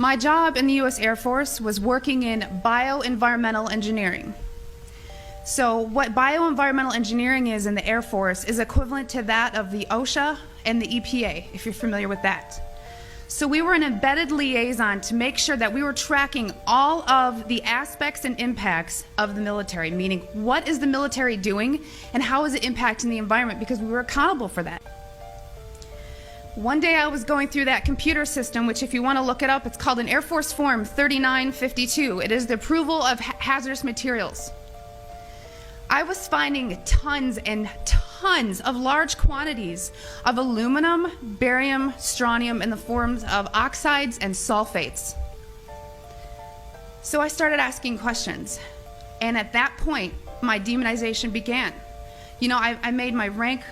My job in the U.S. Air Force was working in bioenvironmental engineering. So what bioenvironmental engineering is in the Air Force is equivalent to that of the OSHA and the EPA, if you're familiar with that. So we were an embedded liaison to make sure that we were tracking all of the aspects and impacts of the military, meaning what is the military doing and how is it impacting the environment, because we were accountable for that. One day I was going through that computer system, which if you want to look it up, it's called an Air Force Form 3952. It is the approval of hazardous materials. I was finding tons and tons of large quantities of aluminum, barium, strontium in the forms of oxides and sulfates. So I started asking questions, and at that point, my demonization began. You know, I made my rank.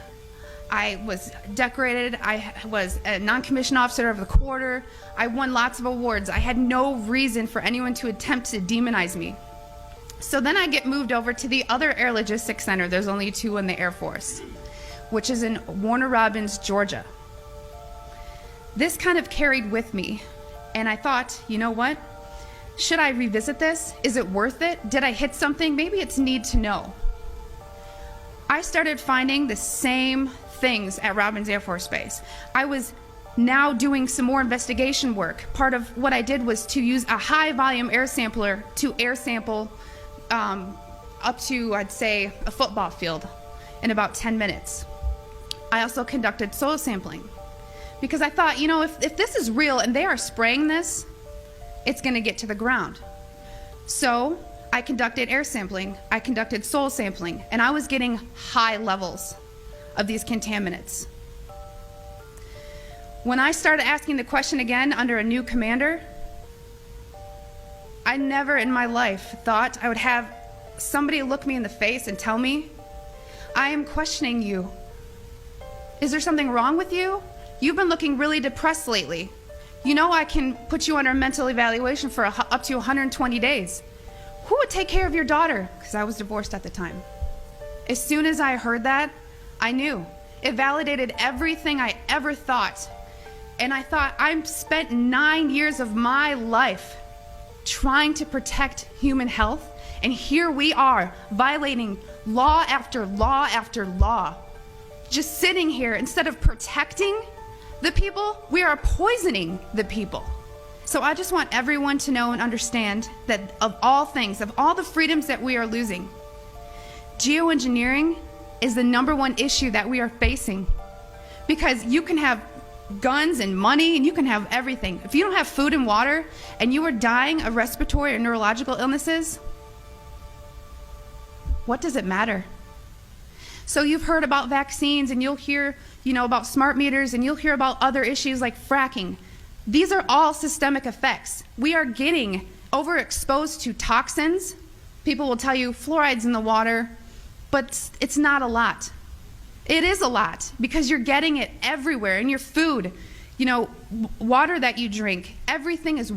I was decorated. I was a non-commissioned officer of the quarter. I won lots of awards. I had no reason for anyone to attempt to demonize me. So then I get moved over to the other Air Logistics Center. There's only two in the Air Force, which is in Warner Robins, Georgia. This kind of carried with me, and I thought, you know what? Should I revisit this? Is it worth it? Did I hit something? Maybe it's need to know. I started finding the same things at Robins Air Force Base. I was now doing some more investigation work. Part of what I did was to use a high volume air sampler to air sample up to, I'd say, a football field in about 10 minutes. I also conducted soil sampling because I thought, you know, if this is real and they are spraying this, it's going to get to the ground. So I conducted air sampling, I conducted soil sampling, and I was getting high levels of these contaminants. When I started asking the question again under a new commander, I never in my life thought I would have somebody look me in the face and tell me, I am questioning you. Is there something wrong with you? You've been looking really depressed lately. You know I can put you under a mental evaluation for up to 120 days. Who would take care of your daughter? Because I was divorced at the time. As soon as I heard that, I knew. It validated everything I ever thought. And I thought, I've spent 9 years of my life trying to protect human health, and here we are violating law after law after law. Just sitting here, instead of protecting the people, we are poisoning the people. So I just want everyone to know and understand that of all things, of all the freedoms that we are losing, geoengineering is the #1 issue that we are facing. Because you can have guns and money and you can have everything. If you don't have food and water and you are dying of respiratory or neurological illnesses, what does it matter? So you've heard about vaccines and you'll hear, you know, about smart meters, and you'll hear about other issues like fracking. These are all systemic effects. We are getting overexposed to toxins. People will tell you fluoride's in the water, but it's not a lot. It is a lot because you're getting it everywhere in your food, you know, water that you drink. Everything is,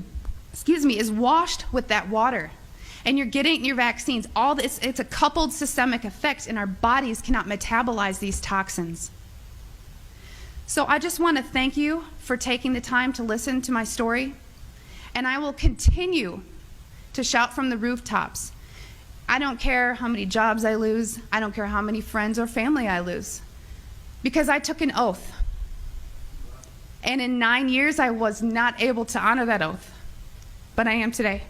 is washed with that water. And you're getting your vaccines. All this, it's a coupled systemic effect, and our bodies cannot metabolize these toxins. So I just want to thank you for taking the time to listen to my story, and I will continue to shout from the rooftops. I don't care how many jobs I lose. I don't care how many friends or family I lose, because I took an oath. And in 9 years, I was not able to honor that oath, but I am today.